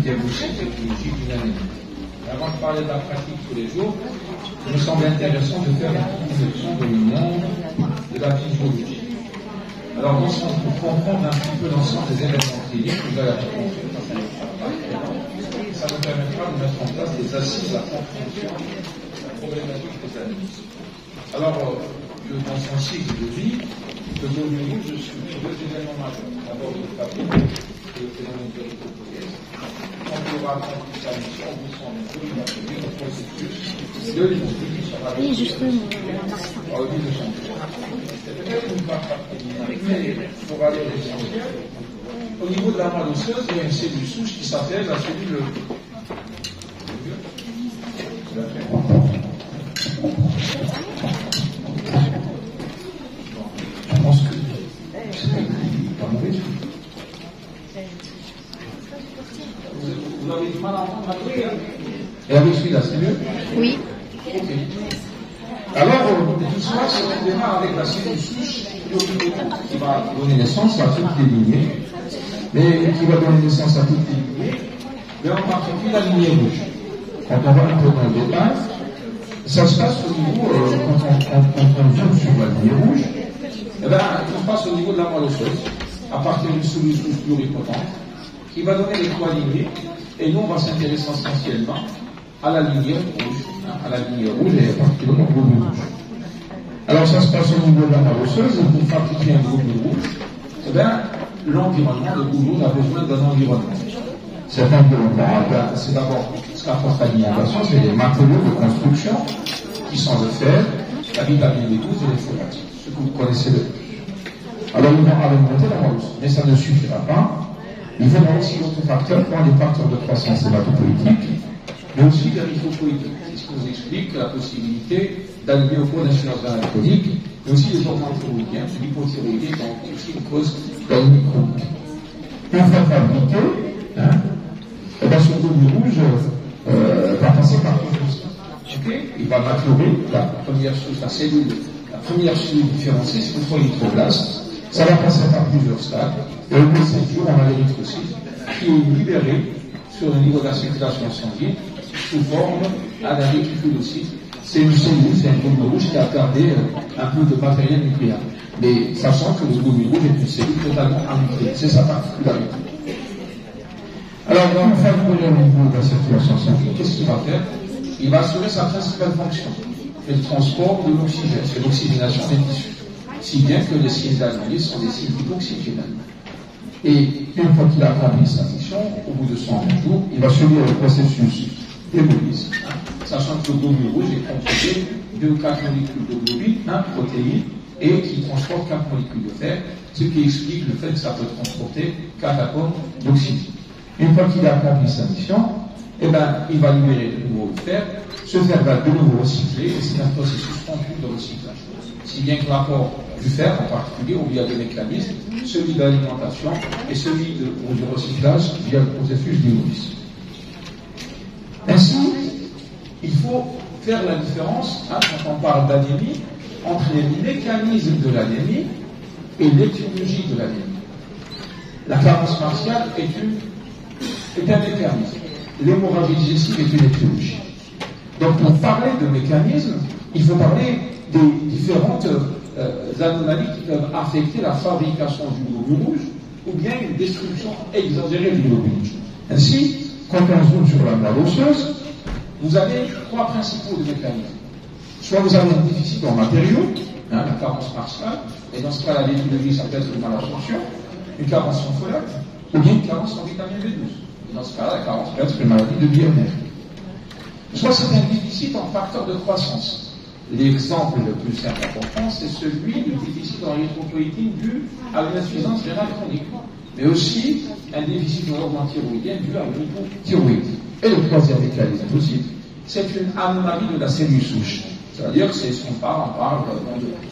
diagnostic écologique d'une anémie. Avant de parler de la pratique tous les jours, il me semble intéressant de faire une conception de le monde de la physiologie. Alors, pour comprendre un petit peu l'ensemble des événements cliniques, vous allez apprendre. Ça nous permettra de mettre en place des assises à compréhension de la problématique des anémies. Alors, dans son cycle de vie, le globule rouge subit deux événements majeurs. D'abord, le fatigue, le phénomène de l'érythropoïèse. Quand il y aura accompli sa mission, au bout de son mission, il va produire le processus de l'hypothèse qui sera oui, justement, par le biais de son corps. C'est peut-être une part particulière, mais il faudra aller l'essentiel. Au niveau de la moelle osseuse, il y a une cellule souche qui s'appelle la cellule. Je pense que c'est pas mauvais. Vous avez du mal à entendre ma prière? Et avec celui-là, c'est mieux? Oui. Ok. Alors, tout ça, on démarre avec la cellule souche qui va donner naissance à toutes les lignées, mais qui va donner naissance à toutes les lignées, mais en particulier la lignée rouge. Quand on va un peu dans le détail, ça se passe au niveau, quand on zoome sur la lignée rouge, eh bien, ça se passe au niveau de la moelle osseuse, à partir d'une cellule souche pluripotente, qui va donner les trois lignées, et nous, on va s'intéresser essentiellement à la lignée rouge, à la lignée rouge et particulièrement au globule rouge. Alors, ça se passe au niveau de la moelle osseuse, et pour fabriquer un globule rouge, eh bien, l'environnement, le globule a besoin d'un environnement. Cet environnement, c'est d'abord ce qu'apporte l'alimentation, c'est les matériaux de construction qui sont le fer, la vitamine B12 et les folates, ce que vous connaissez le plus. Alors, ils vont alimenter la moelle osseuse, mais ça ne suffira pas. Il faudra aussi d'autres facteurs, comme les facteurs de croissance hématopoïétique, mais aussi l'érythropoïétique. C'est ce qui nous explique la possibilité d'allumer au cours d'insuffisance rénale chronique, mais aussi les hormones thyroïdiennes, l'hypothyroïdie étant aussi une cause d'anémie chronique. Une fois fabriqué, et bien ce globule rouge va passer par tout ça. Il va maturer la première chose, la première cellule différenciée, c'est une fois l'érythroblaste. Ça va passer par plusieurs stades. Et au bout de 5 jours, on a l'érythrocyte qui est libéré sur le niveau de la circulation sanguine sous forme d'un réticulocyte. C'est une cellule, c'est un globule rouge qui a gardé un peu de matériel nucléaire. Mais sachant que le globule rouge est une cellule totalement anucléée. C'est sa particularité. Alors, une fois qu'il est au niveau de la circulation sanguine, qu'est-ce qu'il va faire? Il va assurer sa principale fonction, le transport de l'oxygène, c'est l'oxygénation des tissus. Si bien que les signes d'analyse sont des signes hypoxygénales. Et une fois qu'il a accompli sa mission, au bout de 100 jours, il va subir le processus d'hémolyse, sachant que le globule rouge est composé de 4 molécules de globule, protéines, et qui transporte 4 molécules de fer, ce qui explique le fait que ça peut transporter 4 atomes d'oxygène. Une fois qu'il a accompli sa mission, eh ben, il va libérer de nouveau le fer, ce fer va de nouveau recycler, et c'est un processus continu de recyclage. Si bien que l'apport du fer, en particulier, ou via des mécanismes, celui de l'alimentation et celui du recyclage via le processus d'hémolyse. Ainsi, il faut faire la différence, quand on parle d'anémie, entre les mécanismes de l'anémie et l'étiologie de l'anémie. La carence martiale est un mécanisme. L'hémorragie digestive est une étiologie. Donc, pour parler de mécanisme, il faut parler des différentes anomalies qui peuvent affecter la fabrication du globule rouge ou bien une destruction exagérée du globule rouge. Ainsi, quand on zoome sur la moelle osseuse, vous avez 3 principaux de mécanismes. Soit vous avez un déficit en matériaux, la carence martiale, et dans ce cas, la l'étiologie, ça peut être une malabsorption, une carence en folate, ou bien une carence en vitamine B12. Dans ce cas, la carence peut être une maladie de Biomer. Soit c'est un déficit en facteur de croissance. L'exemple le plus simple important, c'est celui du déficit en érythropoïétine dû à une insuffisance rénale chronique, mais aussi un déficit en hormone thyroïdienne dû à une hypothyroïdie. Et le troisième mécanisme aussi, c'est une anomalie de la cellule souche. C'est-à-dire que c'est ce qu'on parle,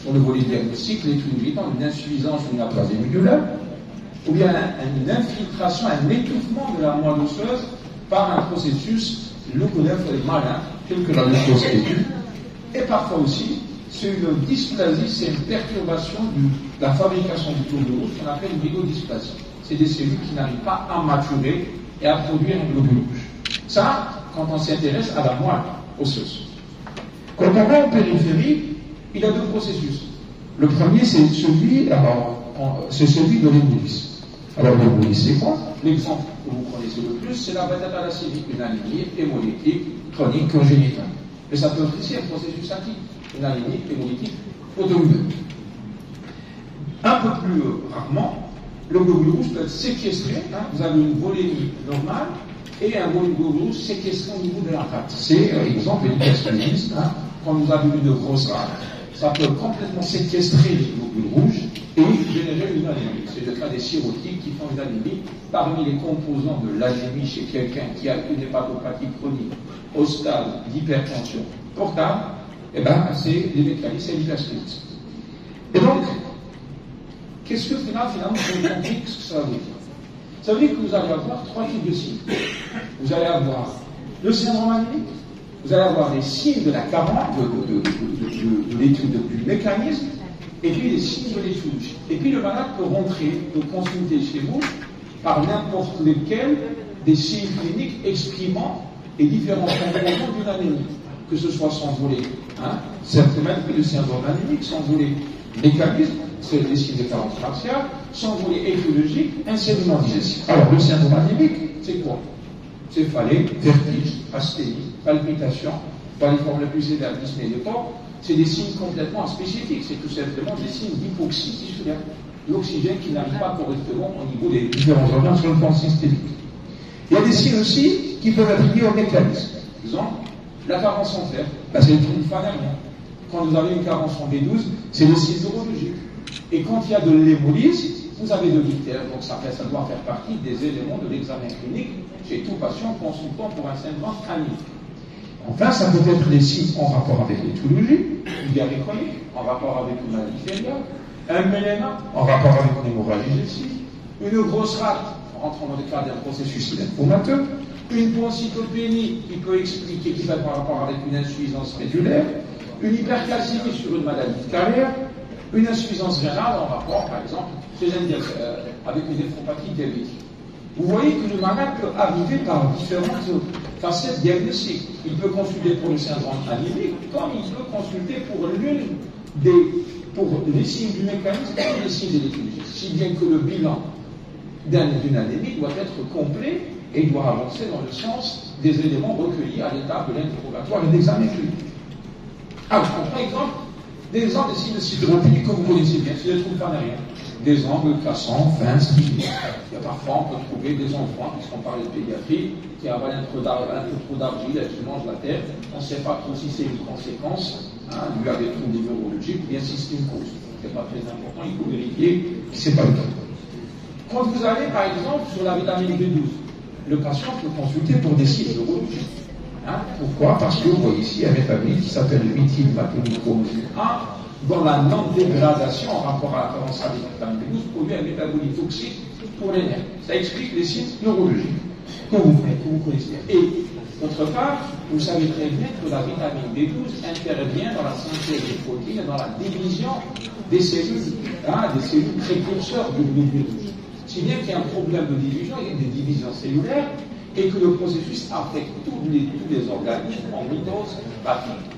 sur le volet diagnostique, l'étude dans une insuffisance d'une aplasie médulaire, ou bien une infiltration, un étouffement de la moelle osseuse par un processus leucolymphoïde, tel que la leucose aiguë. Et parfois aussi, c'est une dysplasie, c'est une perturbation de la fabrication du globule rouge qu'on appelle une oligodysplasie. C'est des cellules qui n'arrivent pas à maturer et à produire un globule rouge. Ça, quand on s'intéresse à la moelle osseuse. Quand on va en périphérie, il y a deux processus. Le premier, c'est celui de l'hémolyse. Alors l'hémolyse, c'est quoi? L'exemple que vous connaissez le plus, c'est la bêta-thalassémie, une anémie hémolytique chronique congénitale. Mais ça peut être aussi un processus actif, une anémie hémolytique auto-immune. Un peu plus rarement, le globule rouge peut être séquestré. Vous avez une volémie normale et un globule rouge séquestré au niveau de la rate. C'est, exemple, l'hypersplénisme. Quand vous avez une grosse rate, ça peut complètement séquestrer les globules rouges et générer une anémie. C'est le cas des cirrhotiques qui font une anémie. Parmi les composants de l'anémie chez quelqu'un qui a une hépatopathie chronique au stade d'hypertension portable, c'est les mécanismes et l'hypersplénisme. Et donc, qu'est-ce que finalement vous avez compris ce que ça veut dire? Ça veut dire que vous allez avoir trois types de signes. Vous allez avoir le syndrome anémique, vous allez avoir les signes de la carence, de l'étude du mécanisme, et puis les signes de l'étude. Et puis le malade peut consulter chez vous par n'importe lequel des signes cliniques exprimant les différents composants d'une anémie, que ce soit son volet, certainement le syndrome anémique, son volet mécanisme, c'est les signes de carence faciale, son volet étiologique, insédiment digestif. Alors le syndrome anémique, c'est quoi? Céphalée, vertige, asthénie, palpitation, dans les formes les plus sévères, dyspnée des pores, c'est des signes complètement spécifiques, c'est tout simplement des signes d'hypoxie tissulaire, l'oxygène qui n'arrive pas correctement au niveau des différents organes sur le plan systémique. Il y a des signes aussi qui peuvent être liés au mécanisme. Par exemple, la carence en fer, c'est le trouble fanérien. Quand vous avez une carence en B12, c'est le signe neurologique. Et quand il y a de l'hémolyse, vous avez de l'ictère, donc ça doit faire partie des éléments de l'examen clinique chez tout patient consultant pour un syndrome anémique. Enfin, ça peut être des signes en rapport avec l'étiologie, une diarrhée chronique, en rapport avec une maladie cœliaque, un méléna, en rapport avec une hémorragie digestive, une grosse rate, rentrant dans le cadre d'un processus lymphomateux, une pancytopénie qui peut expliquer, qui va par rapport avec une insuffisance rénale, une hypercalcémie sur une maladie cardiaque, une insuffisance rénale en rapport, par exemple, avec une néphropathie diabétique. Vous voyez que le malade peut arriver par différentes facettes diagnostiques. Il peut consulter pour le syndrome anémique, comme il peut consulter pour les signes du mécanisme et les signes de l'étiologie. Si bien que le bilan d'une anémie doit être complet et doit avancer dans le sens des éléments recueillis à l'étape de l'interrogatoire et de l'examen clinique. Alors, on prend des exemples des signes de sidéropathie que vous connaissez bien, c'est les troubles fanériens. Des angles cassants, fins, striés. Parfois, on peut trouver des enfants, puisqu'on parle de pédiatrie, qui avalent un peu trop d'argile et qui mangent la terre. On ne sait pas trop si c'est une conséquence, due à des troubles neurologiques, ou bien si c'est une cause. Ce n'est pas très important, il faut vérifier que ce n'est pas le cas. Quand vous allez, par exemple, sur la vitamine B12, le patient peut consulter pour des signes neurologiques. Pourquoi? Parce que vous voyez ici un métabolite qui s'appelle le méthylmaltodextrine A, dont la non-dégradation en rapport à la carence avec la vitamine B12 produit un métabolite toxique pour les nerfs. Ça explique les signes neurologiques que vous connaissez. Et d'autre part, vous savez très bien que la vitamine B12 intervient dans la synthèse des protéines et dans la division des cellules, des cellules précurseurs du globule rouge. Si bien qu'il y a un problème de division, il y a des divisions cellulaires, et que le processus affecte tous les organismes en mitose pathologique.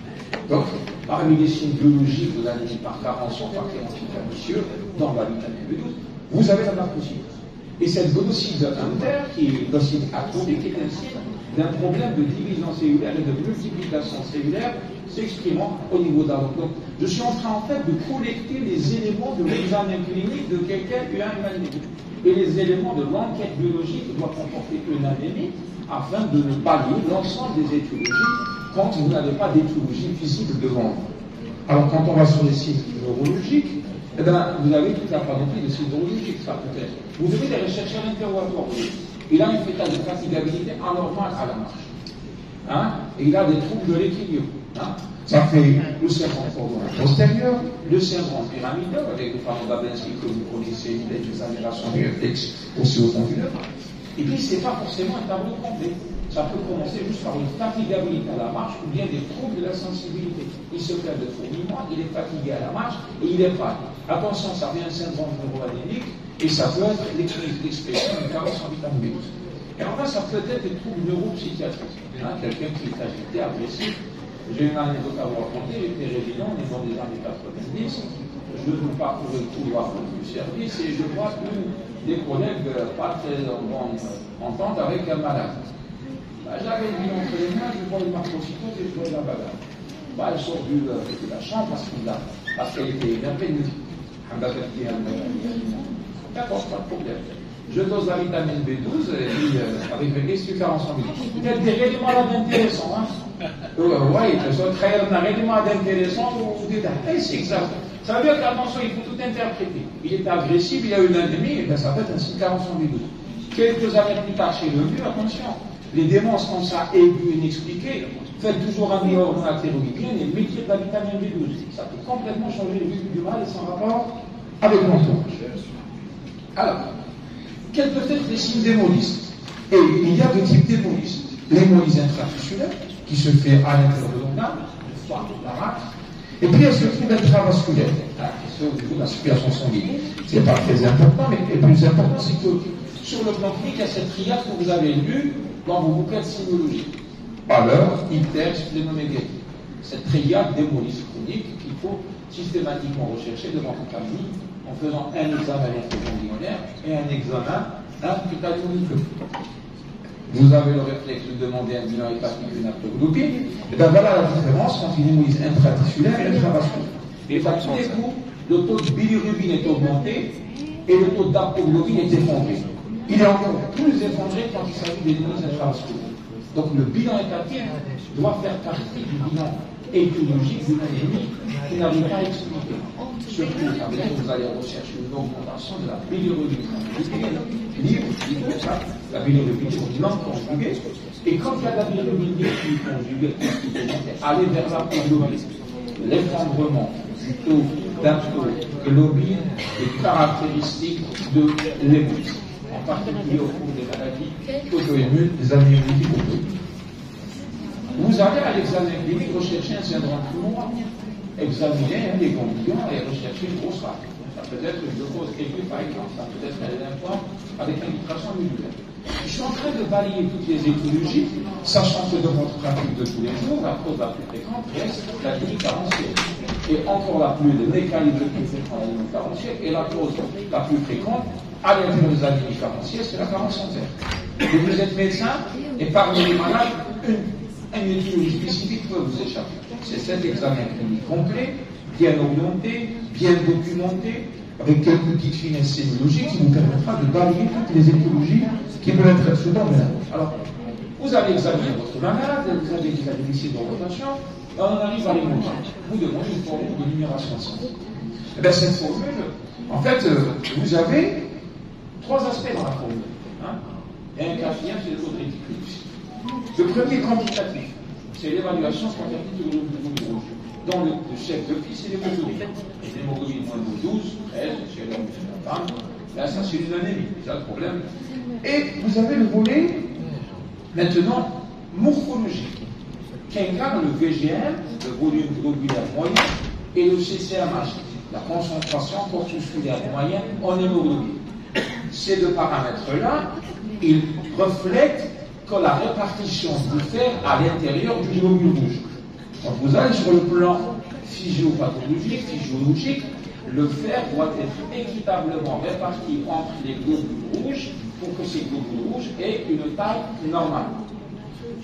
Donc, parmi les signes biologiques de l'anémie par carence en facteur anticapricieux dans la vitamine B12, vous avez la macrocyte. Et cette glucide inter, qui est glucide atrophique, est un signe d'un problème de division cellulaire et de multiplication cellulaire s'exprimant au niveau de la langue. Donc, je suis en train, de collecter les éléments de l'examen clinique de quelqu'un qui a une anémie. Et les éléments de l'enquête biologique doivent comporter une anémie afin de pallier l'ensemble des étiologies quand vous n'avez pas d'étiologie visible devant vous. Alors, quand on va sur les signes neurologiques, vous avez toute la panoplie de signes neurologiques, ça peut-être. Vous devez les rechercher à l'interrogatoire. Il a une état de fatigabilité anormale à la marche. Et il a des troubles de l'équilibre. Ça fait le syndrome postérieur, le syndrome pyramidal, avec le fameux Babinski que vous connaissez, des examinations du réflexe osseo-tendineux. Et puis, ce n'est pas forcément un tableau complet. Ça peut commencer juste par une fatigabilité à la marche ou bien des troubles de la sensibilité. Il se fait de fourmillement, il est fatigué à la marche et il est pâle. Attention, ça vient un syndrome neuroanémique et ça peut être l'expression d'une carence en vitamine B12. Et enfin, ça peut être des troubles neuropsychiatriques. Quelqu'un qui est agité, agressif. J'ai une anecdote à vous raconter, j'étais résident dans les années 90, je nous parcourais le couloir du service et je vois qu'une des collègues pas très bonne entente avec un malade. J'avais le bilan entre les mains, je vois le macrocytose et je vois la bagarre. Elle sort de la chambre parce qu'elle était énervée, elle me dit d'accord, pas de problème. Je dose la vitamine B12 et puis avec le qu'est-ce que tu fais ensemble? Il y a des malades intéressants, hein? Oui, ce sont très malades intéressants ou des détails. C'est exact. Ça veut dire qu'attention, il faut tout interpréter. Il est agressif, il a une anémie, et bien ça peut être un signe carence B12. Quelques années plus tard chez le mieux, attention, les démences comme ça, aiguës, inexpliquées, faites toujours un meilleur dans la théroïdienne et mettez de la vitamine B12. Ça peut complètement changer le vécu du mal et son rapport avec l'entourage. Alors, quels peuvent être les signes d'hémolyse? Et il y a deux types d'hémolyse. L'hémolyse intratisculaire, qui se fait à l'intérieur de l'organe, le foie, la rate, et puis elle se trouve intravasculaire, qui se fait au niveau de la circulation sanguine. Ce n'est pas très important, mais le plus important, c'est que sur le plan clinique, il y a cette triade que vous avez lue dans vos bouquins de sémiologie. Pâleur, ictère, splénomégalie. Cette triade d'hémolyse chronique qu'il faut systématiquement rechercher devant votre famille en faisant un examen électroganglionnaire et un examen hospitalo-nucléaire. Vous avez le réflexe de demander un bilan hépatique et une haptoglobine, et bien voilà la différence entre une hémolyse intratisculaire et intravasculaire. Et à tous les coups, le taux de bilirubine est augmenté et le taux d'haptoglobine est effondré. Il est encore plus effondré quand il s'agit des hémolysses intravasculaires. Donc le bilan hépatique doit faire partie du bilan étiologique d'une anémie qui n'arrive pas à expliquer. Surtout, ça veut dire que vous allez rechercher une augmentation de la bilirubine libre, la bilirubine non conjuguée. Et quand il y a de la bilirubine conjuguée, aller vers la globine, l'effondrement du taux d'haptoglobine est caractéristique de l'hémolyse, en particulier au cours des maladies auto-immunes, des anémies auto-immunes. Vous allez à l'examen clinique rechercher un syndrome pulmonaire, examiner les ganglions et rechercher une grosse rate. Ça peut être une glucose aiguë par exemple, ça peut être un lymphome avec infiltration musculaire. Je suis en train de balayer toutes les étiologies, sachant que dans votre pratique de tous les jours, la cause la plus fréquente reste la ligne carentielle. Et encore la plus mécanique plus fréquente, la ligne carentielle, et la cause la plus fréquente à l'intérieur des anémies carentielles, c'est la carence entaire. Et vous êtes médecin, et parmi les malades, une étude spécifique peut vous échapper. C'est cet examen clinique complet, bien orienté, bien documenté, avec quelques petites finesses sémiologiques qui vous permettra de balayer toutes les étiologies qui peuvent être souvent malades. Alors, vous allez examiner votre malade, vous allez examiner ici de rotation, et on arrive à l'hémolyse. Vous demandez une formule de numération sanguine. Et bien, cette formule, en fait, vous avez trois aspects dans la formule. Et un quatrième, c'est le taux de réticulus. Le premier quantitatif, c'est l'évaluation quantitative de l'hémoglobine rouge. Dans le chef de fille, c'est l'hémoglobine. L'hémoglobine moins de 12, 13, chez l'homme, chez la femme. Là, ça, c'est une anémie, c'est ça le problème. Et vous avez le volet, maintenant, morphologique, qui incarne le VGM, le volume globulaire moyen, et le CCMH, la concentration corpusculaire moyenne en hémoglobine. Ces deux paramètres-là, ils reflètent que la répartition diffère à l'intérieur du globule rouge. Donc vous allez sur le plan physiopathologique, physiologique, le fer doit être équitablement réparti entre les globules rouges pour que ces globules rouges aient une taille normale.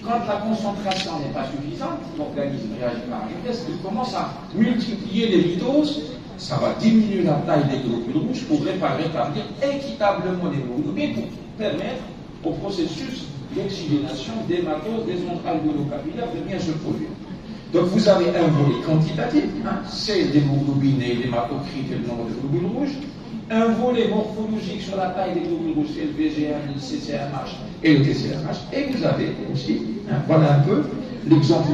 Quand la concentration n'est pas suffisante, l'organisme réagit par vitesse, il commence à multiplier les mitoses, ça va diminuer la taille des globules rouges pour rétablir équitablement les globules pour permettre au processus d'oxygénation des matoses, des ondes alvéolo-capillaires de bien se produire. Donc vous avez un volet quantitatif, c'est l'hémoglobine et l'hématocrite et le nombre de globules rouges. Un volet morphologique sur la taille des globules rouges, c'est le VGM, le CCMH et le TCMH. Et vous avez aussi, voilà un peu l'exemple.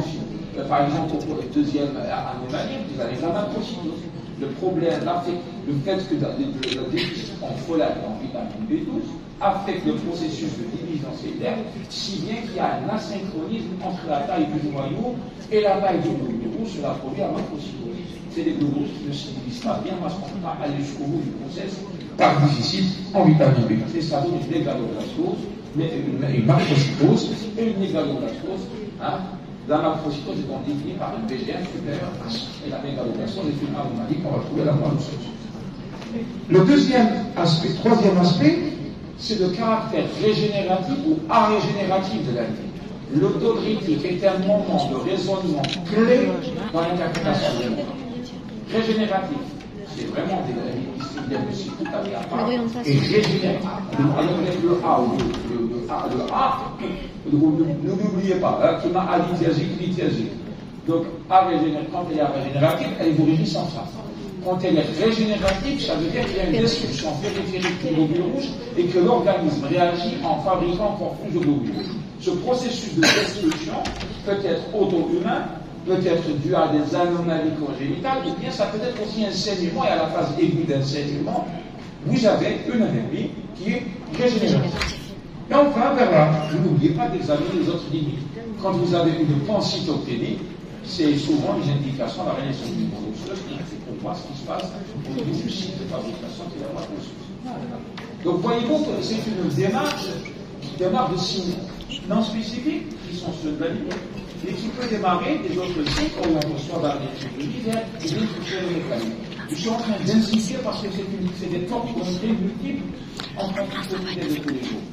Par exemple, pour le deuxième anomalie, vous avez la macrocytose. Le problème, le fait que le déficit en folate et en vitamine B12 affecte le processus de division cellulaire, si bien qu'il y a un asynchronisme entre la taille du noyau et la taille du globule rouge sur la produit à macrocytose. C'est des globules rouges qui ne se divisent pas bien parce qu'on ne peut pas aller jusqu'au bout du processus par déficit en vitamine B12. Et ça donne une mégaloblastose mais une macrocytose et une mégaloblastose. Hein. La macrocytose est donc définie par une BGM supérieure à 100. Et la mégaloblastose est une anomalie qu'on va trouver à la moelle osseuse. Le troisième aspect, c'est le caractère régénératif ou arégénératif de la vie. L'autodritique est un moment de raisonnement clé dans l'interprétation des mots. Régénératif, c'est vraiment des règles qui se viennent tout à fait à part. Et régénératif, avec le A ou le A, ne l'oubliez pas, hein, qui m'a alithiasique, lithiasique. Donc, quand elle est régénérative, elle est d'origine sans face. Quand elle est régénérative, ça veut dire qu'il y a une destruction périphérique du globule rouge et que l'organisme réagit en fabriquant encore plus de globules rouges. Ce processus de destruction peut être auto-humain, peut être dû à des anomalies congénitales, ou bien ça peut être aussi un saignement, et à la phase aiguë d'un saignement, vous avez une anémie qui est régénérative. Et enfin, vers là, n'oubliez pas d'examiner les autres limites. Quand vous avez une pancytopénie, c'est souvent une indication de la réalisation d'une moelle osseuse, c'est pour voir ce qui se passe au niveau du site de fabrication de la moelle osseuse. Donc voyez-vous que c'est une démarche de signes non spécifiques, qui sont ceux de la ligne, et qui peut démarrer des autres signes, comme on reçoit dans l'étude de l'hiver, et bien toucher le mécanisme. Je suis en train d'insister parce que c'est des temps très multiples en pratique quotidienne de tous les jours.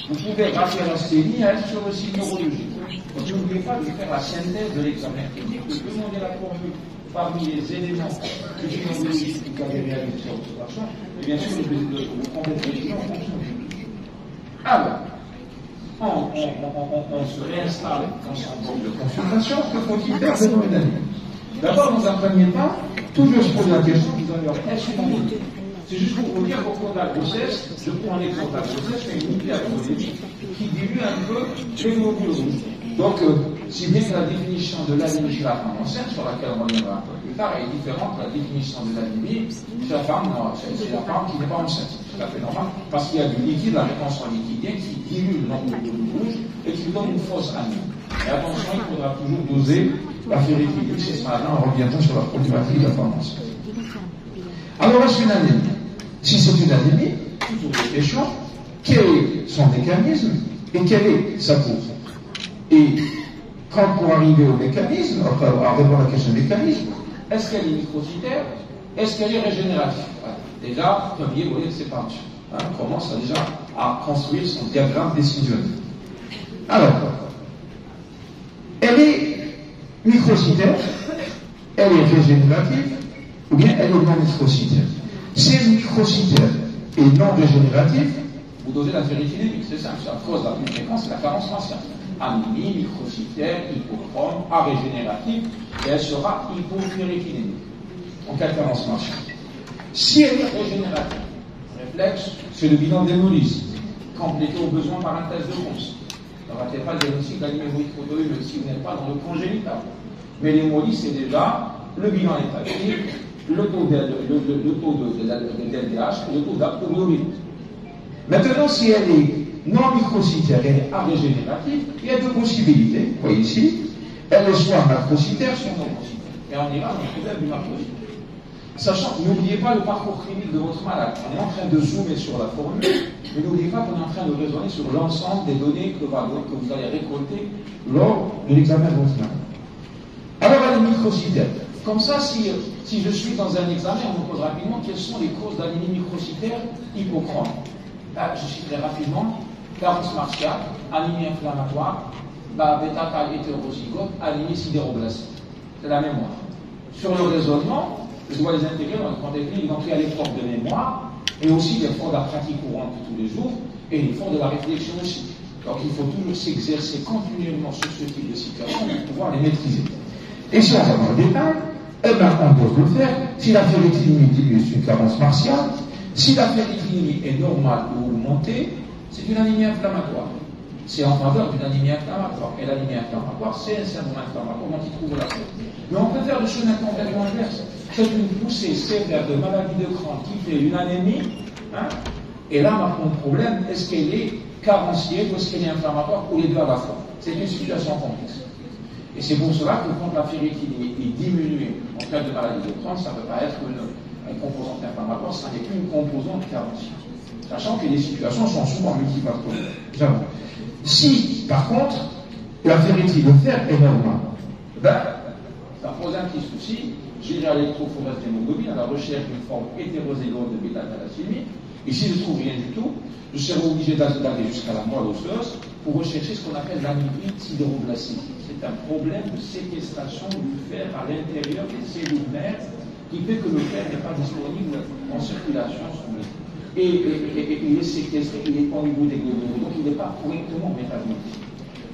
Vous pouvez rappeler la sténie sur le signe neurologique. N'oubliez pas de faire la synthèse de l'examen clinique, de demander la formule parmi les éléments que j'ai neurologiques que vous avez réalisés sur votre patient, et bien sûr de vous prendre des décisions en fonction du but. Alors, on se réinstalle dans son groupe de consultation. Que faut-il faire devant une année? D'abord, dans un premier temps, toujours se poser la question, vous allez est-ce qu'on est? C'est juste pour vous dire qu'au cours de la grossesse, je prends l'exemple de la grossesse, c'est une hypertrophémie qui dilue un peu les globules rouges. Donc, si bien que la définition de l'anémie chez la femme enceinte, sur laquelle on reviendra un peu plus tard, est différente de la définition de l'anémie chez la femme qui n'est pas enceinte. C'est tout à fait normal, parce qu'il y a du liquide, la rétention liquidienne, qui dilue le nombre de globules rouges et qui donne une fausse anémie. Et attention, il faudra toujours doser la ferritinite. C'est ce matin, on reviendra sur la problématique de la femme enceinte. Alors, est-ce une anémie? Si c'est une anémie, toujours des questions, quel est son mécanisme et quelle est sa cause? Et quand pour arriver au mécanisme, après avoir répondre à la question du mécanisme, est-ce qu'elle est microcytaire? Est-ce qu'elle est régénérative? Déjà, premier volet de séparation. On commence déjà à construire son diagramme décisionnel. Alors, elle est microcytaire, elle est régénérative, ou bien elle est non microcytaire. Si elle est microcytaire et non régénérative, vous dosez la ferritinémie, c'est simple, la cause la plus fréquente, c'est la carence faciale. Anémie, microcytaire, hypochrome, arégénérative, et elle sera hypoferritinémique. En cas de carence faciale. Si elle est régénérative, réflexe, c'est le bilan d'hémolyse, complété au besoin par un test de Ronce. Ne ratez pas le diagnostic d'anémie protéine, même si vous n'êtes pas dans le congénital. Mais l'hémolyse, c'est déjà le bilan établi, le taux de LDH et le taux d'aptoglobine. Maintenant, si elle est non microcytaire, elle est arégénérative, il y a deux possibilités. Vous voyez ici, elle est soit macrocytaire, soit non macrocytaire. Et on ira dans le problème du macrocytaire. Sachant, n'oubliez pas le parcours clinique de votre malade. On est en train de zoomer sur la formule, mais n'oubliez pas qu'on est en train de raisonner sur l'ensemble des données que vous allez récolter lors de l'examen de votre malade. Alors, elle est microcytaire. Comme ça, si je suis dans un examen, on me pose rapidement quelles sont les causes d'anémie microcytaire hypochrome. Là, je citerai rapidement carence martiale, anémie inflammatoire, bêta-thalle hétérozygote, anémie sidéroblastique. C'est la mémoire. Sur le raisonnement, je dois les intégrer dans le contexte clinique. Donc il y a l'effort de mémoire, et aussi l'effort de la pratique courante de tous les jours, et l'effort de la réflexion aussi. Donc il faut toujours s'exercer continuellement sur ce type de situation pour pouvoir les maîtriser. Et si on va dans le détail, eh bien on peut le faire. Si la ferritinémie diminue, c'est une carence martiale. Si la ferritinémie est normale ou montée, c'est une anémie inflammatoire. C'est en faveur d'une anémie inflammatoire. Et l'anémie inflammatoire, c'est un syndrome inflammatoire dont il trouve la cause. Mais on peut faire le chemin complètement inverse. C'est une poussée sévère de maladie de Crohn qui fait une anémie. Et là, par contre, le problème, est-ce qu'elle est carencière ou est-ce qu'elle est inflammatoire ou les deux à la fois? C'est une situation complexe. Et c'est pour cela que quand la ferritinémie est diminuée en cas de maladie de Crohn, ça ne peut pas être une composante inflammatoire, ça n'est qu'une composante carencière. sachant que les situations sont souvent multifactorielles. Si, par contre, la ferritie, le fer est normal, ben, ça pose un petit souci. J'irai à l'électrophorèse d'hémoglobine à la recherche d'une forme hétérozygote de bêta-thalassémie, et si je ne trouve rien du tout, je serai obligé d'aller jusqu'à la moelle osseuse pour rechercher ce qu'on appelle l'anémie sideroblastique. C'est un problème de séquestration du fer à l'intérieur des cellules mères qui fait que le fer n'est pas disponible en circulation et il est séquestré, il est au niveau des globules, donc il n'est pas correctement métabolisé.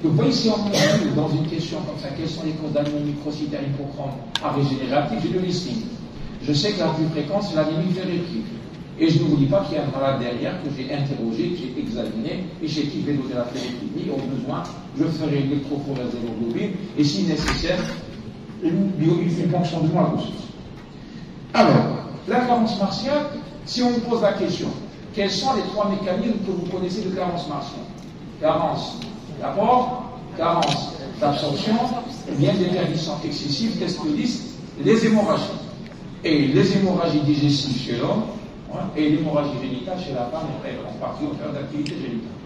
Donc, vous voyez, si on est dans une question comme ça, quelles sont les causes d'anémie microcytaire hypochrome à régénérative, j'ai deux listings. Je sais que la plus fréquente, c'est l'anémie ferritique. Et je ne vous dis pas qu'il y a un malade derrière que j'ai interrogé, que j'ai examiné, et chez qui je vais doser la ferritique. Au besoin, je ferai l'électrophorèse d'hémoglobine, et si nécessaire, une fonction de moelle osseuse. Alors, la carence martiale, si on vous pose la question, quels sont les trois mécanismes que vous connaissez de carence martiale? Carence d'apport, carence d'absorption, bien déperdition excessive, qu'est-ce que disent les hémorragies? Et les hémorragies digestives chez l'homme, et l'hémorragie génitale chez la femme, en partie au faire d'activité génitale.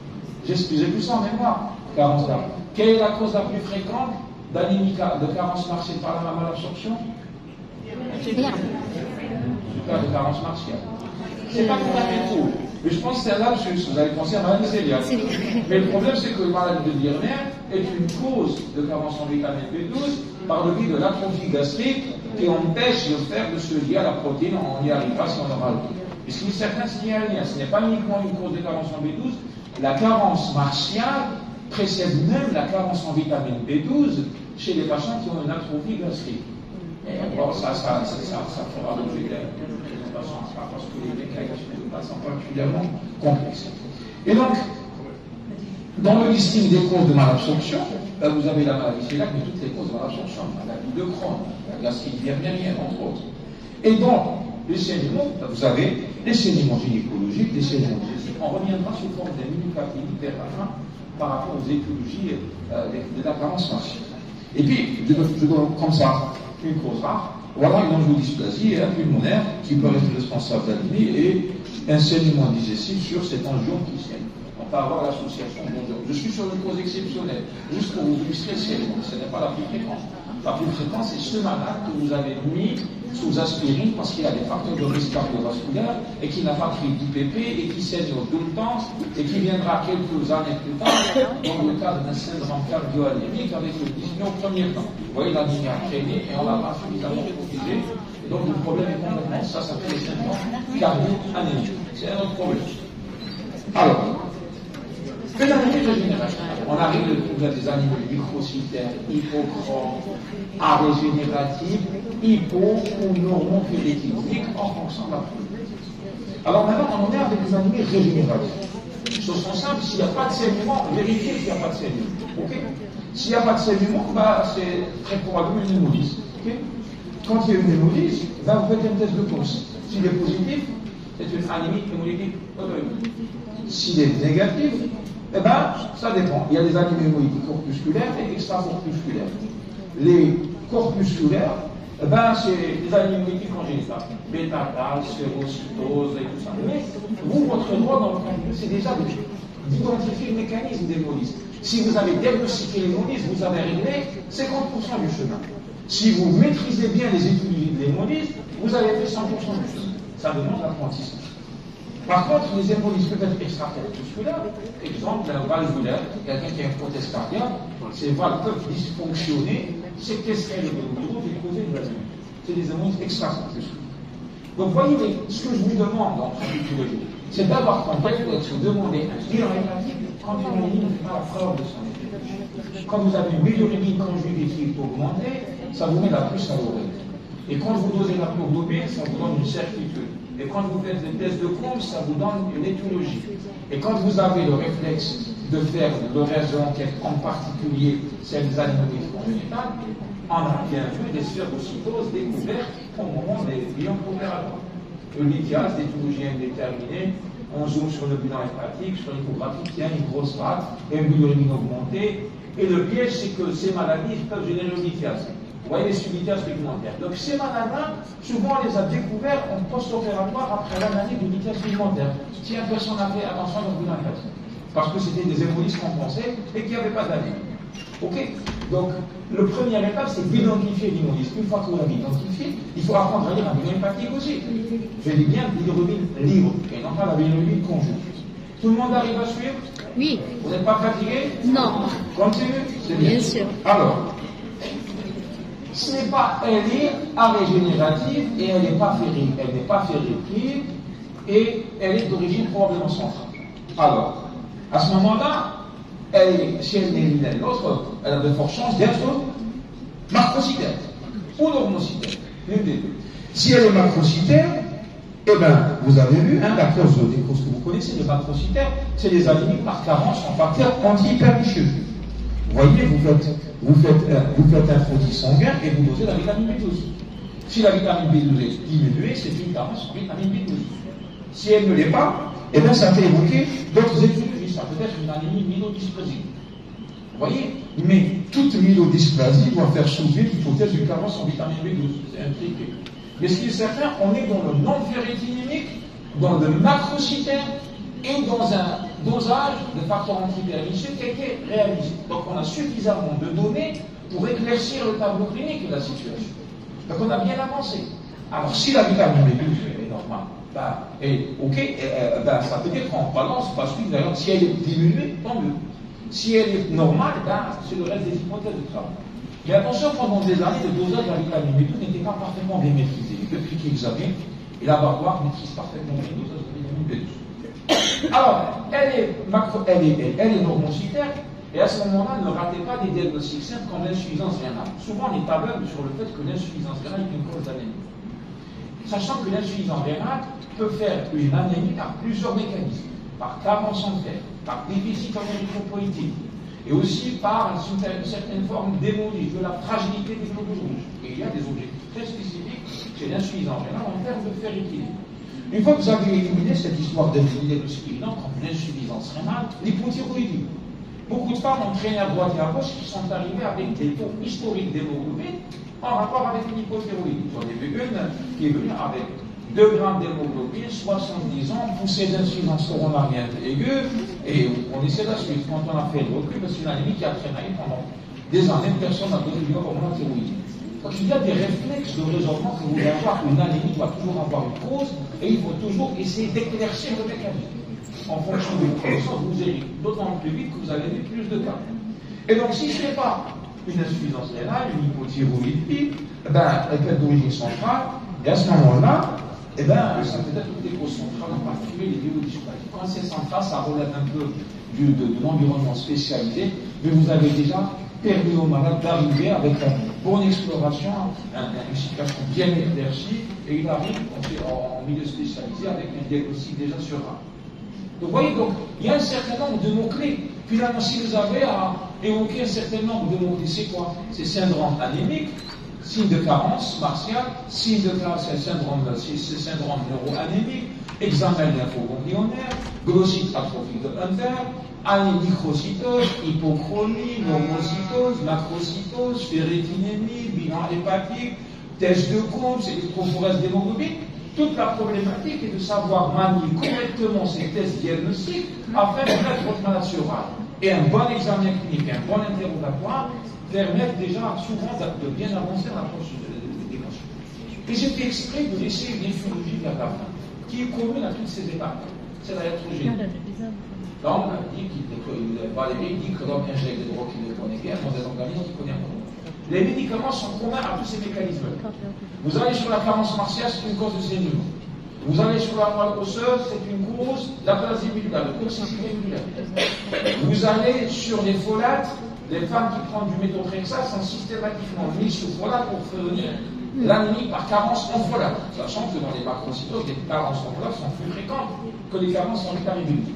J'ai plus ça en mémoire, carence d'apport. Quelle est la cause la plus fréquente d'anémie de carence martiale par la malabsorption? C'est bien. Cas de carence martiale. C'est pas tout à fait faux. Mais je pense que c'est un lapsus. Vous allez penser à maladie cœliaque. Mais le problème, c'est que la maladie de Birner est une cause de carence en vitamine B12 par le biais de l'atrophie gastrique qui empêche le fer de se lier à la protéine. On n'y arrive pas si on aura le temps. Et ce qui est certain, c'est qu'il y a un lien. Ce n'est pas uniquement une cause de carence en B12. La carence martiale précède même la carence en vitamine B12 chez les patients qui ont une atrophie gastrique. Et bon, ça fera l'objet d'une présentation, parce que les mécanismes sont particulièrement complexes. Et donc, dans le listing des causes de malabsorption, là vous avez la maladie cœliaque, mais toutes les causes de malabsorption, la maladie de Crohn, la gastrite birmanienne, entre autres. Et donc, les saignements, vous avez les saignements gynécologiques, les saignements digestifs. On reviendra sous forme d'un mini-capille hyper rafin par rapport aux étiologies de la carence martiale. Et puis, je donne comme ça une cause rare. Voilà une angiodysplasie pulmonaire qui peut être responsable d'anémie et un saignement digestif sur cet angiome qui saigne. On peut avoir l'association d'angiomes. Je suis sur une cause exceptionnelle, juste pour vous illustrer ce n'est pas la plus fréquente. La plus fréquente, c'est ce malade que vous avez mis sous aspirine parce qu'il a des facteurs de risque cardiovasculaire et qui n'a pas pris d'IPP et qui saigne tout le temps et qui viendra quelques années plus tard dans le cadre d'un syndrome cardio-anémique avec le dyspnée au premier temps. Vous voyez, l'anémie a traîné et on l'a pas suffisamment protégé. Et donc le problème est complètement ça s'appelle les syndromes cardio-anémiques. C'est un autre problème. Alors, les anémies régénératives. On arrive à des anémies microcytaires, hypochrome, arégénératives, hypo ou normophérétiques en fonction de la période. Alors maintenant, on en est avec des anémies régénératives. Chose simple, s'il n'y a pas de saignement, vérifiez qu'il n'y a pas de saignement. Okay? S'il n'y a pas de saignement, c'est très probablement une hémolyse. Okay? Quand il y a une hémolyse, vous faites un test de course. S'il est positif, c'est une anémie hémolytique auto-immune. S'il est négatif, eh bien, ça dépend. Il y a des anémies hémolytiques corpusculaires et extracorpusculaires. Les corpusculaires, eh ben, c'est des anémies hémolytiques congénitales. Bêta-thalas, sphérocytose et tout ça. Mais vous, votre droit dans le contenu, c'est déjà d'identifier le mécanisme d'hémolyse. Si vous avez diagnostiqué l'hémolyse, vous avez réglé 50% du chemin. Si vous maîtrisez bien les études de l'hémolyse, vous avez fait 100% du chemin. Ça demande l'apprentissage. Par contre, les hémolyses peuvent être extracorpusculaires. Exemple, la valvulaire, quelqu'un qui a une prothèse cardiaque, ces valves peuvent dysfonctionner, séquestrer le groupe et causer de l'anémie. C'est des hémolyses extracorpusculaires. Donc, voyez, ce que je vous demande en traductologie, c'est d'avoir compris de se demander un bilan hépatique quand une anémie ne fait pas la preuve de son effet. Quand vous avez une bilirubine conjugative augmentée, ça vous met la puce à l'oreille. Et quand vous dosez la globine, ça vous donne une certitude. Et quand vous faites des tests de Coombs, ça vous donne une étiologie. Et quand vous avez le réflexe de faire le reste de l'enquête, en particulier celle des anémies congénitales, on a bien vu des sphérocytoses découvertes au moment des bilans opératoires. Le lithiase, d'étiologie indéterminée, on zoome sur le bilan hépatique, sur l'échographie, il y a une grosse rate et une bilirubine augmentée. Et le piège, c'est que ces maladies peuvent générer le lithiase. Vous voyez les subutères supplémentaires. Donc ces malades-là, souvent on les a découverts en post-opératoire après l'analyse du militaire supplémentaire. Si une personne avait attention à l'ambulance, parce que c'était des hémolysses compensées et qu'il n'y avait pas d'anémie. Ok? Donc, le premier étape, c'est d'identifier l'hémolyse. Une fois qu'on l'a identifié, il faut apprendre à lire un bilan hépatique aussi. Je dis bien bilirubine libre, et non pas la bilirubine conjointe. Tout le monde arrive à suivre? Oui. Vous n'êtes pas fatigué? Non. Continue? C'est bien. Bien sûr. Alors, ce n'est pas, elle est arrégénérative et elle n'est pas férile. Elle n'est pas ferritive et elle est d'origine probablement centrale. Alors, à ce moment-là, si elle n'est l'une et l'autre, elle a de fortes chances d'être macrocytaire ou normocytaire, l'une des deux. Si elle est macrocytaire, eh bien, vous avez vu, la cause des causes que vous connaissez, les macrocytaires, c'est les anémies par carence en facteurs anti-pernicieux. Vous voyez, vous faites un frottis sanguin et vous dosez la vitamine B12. Si la vitamine B12 est diminuée, c'est une carence en vitamine B12. Si elle ne l'est pas, eh bien, ça fait évoquer d'autres études. Ça peut être une anémie myélodysplasique. Vous voyez? Mais toute myélodysplasie doit faire soulever l'hypothèse du carence en vitamine B12. C'est intriqué. Mais ce qui est certain, on est dans le non-ferritinémique, dans le macrocytaire et dans un dosage de facteurs antipernicieux qui a été réalisé. Donc on a suffisamment de données pour éclaircir le tableau clinique de la situation. Donc on a bien avancé. Alors si la vitamine B12 est normale, ça peut être en balance parce que d'ailleurs, si elle est diminuée, tant mieux. Si elle est normale, c'est le reste des hypothèses de travail. Mais attention, pendant des années, le dosage de la vitamine B12 n'était pas parfaitement bien maîtrisé. Depuis qu'il examine, et la barboire maîtrise parfaitement bien le dosage de la vitamine B12. Alors, elle est normocytaire, et à ce moment-là, ne ratez pas des diagnostics simples comme l'insuffisance rénale. Souvent, on est aveugle sur le fait que l'insuffisance rénale est une cause d'anémie. Sachant que l'insuffisance rénale peut faire une anémie par plusieurs mécanismes, par carence en fer, par déficit en érythropoïétine, et aussi par une certaine forme d'hémolyse, de la fragilité des globules rouges. Et il y a des objectifs très spécifiques chez l'insuffisance rénale en termes de ferritinine. Une fois que vous avez éliminé cette histoire d'évident comme l'insuffisance rénale, l'hypothyroïdie. Beaucoup de femmes ont traîné à droite et à gauche qui sont arrivées avec des taux historiques d'hémoglobine en rapport avec une hypothyroïdie. J'en ai vu une qui est venue avec 2 grammes d'hémoglobine, 70 ans, poussée d'insuffisance coronarienne aiguë, et on essaie la suite. Quand on a fait le recul, c'est une anémie qui a traîné pendant des années, personne n'a donné du hormone thyroïdienne. Donc il y a des réflexes de raisonnement que vous devez avoir. Une anémie doit toujours avoir une cause, et il faut toujours essayer d'éclaircir le mécanisme. En fonction de vos connaissances, vous irez d'autant plus vite que vous avez vu plus de cas. Et donc, si ce n'est pas une insuffisance rénale, une hypothyroïdie, elle peut être d'origine centrale, et à ce moment-là, ça peut être une cause centrale, en particulier les myélodysplasies. Quand c'est central, ça relève un peu de l'environnement spécialisé, mais vous avez déjà permis aux malades d'arriver avec une bonne exploration, une situation bien éclaircie, et il arrive en milieu spécialisé avec un diagnostic déjà sur rare. Donc, vous voyez, il y a un certain nombre de mots-clés. Finalement, si vous avez à évoquer un certain nombre de mots-clés, c'est quoi? C'est syndrome anémique, signe de carence martiale, signe de carence, c'est syndrome neuroanémique, examen lymphoganglionnaire, glossite atrophique de Hunter, anémicrocytose, hypochronie, normocytose, macrocytose, ferritinémie, bilan hépatique, test de Coombs, électrophorèse d'hémoglobine. Toute la problématique est de savoir manier correctement ces tests diagnostiques afin de mettre votre malade sur rail. Et un bon examen clinique, un bon interrogatoire permettent déjà souvent de bien avancer dans l'approche des patients. Et j'ai fait exprès de laisser une épidémiologie vers la fin, qui est commune à toutes ces étapes. C'est la iatrogénie. Là, on a dit Valérie dit que l'homme injecte des drogues qu'il ne connaît guère dans des organismes qu'il connaît pas. Les médicaments sont communs à tous ces mécanismes. Vous allez sur la carence martiale, c'est une cause de saignement. Vous allez sur la moelle osseuse, c'est une cause d'aplasie musculaire, de toxicité musculaire. Vous allez sur les folates, les femmes qui prennent du méthotrexate sont systématiquement mises sous folate pour prévenir l'anémie par carence en folate. Sachant que dans les macrocytoses, les carences en folate sont plus fréquentes que les carences en vitamine B.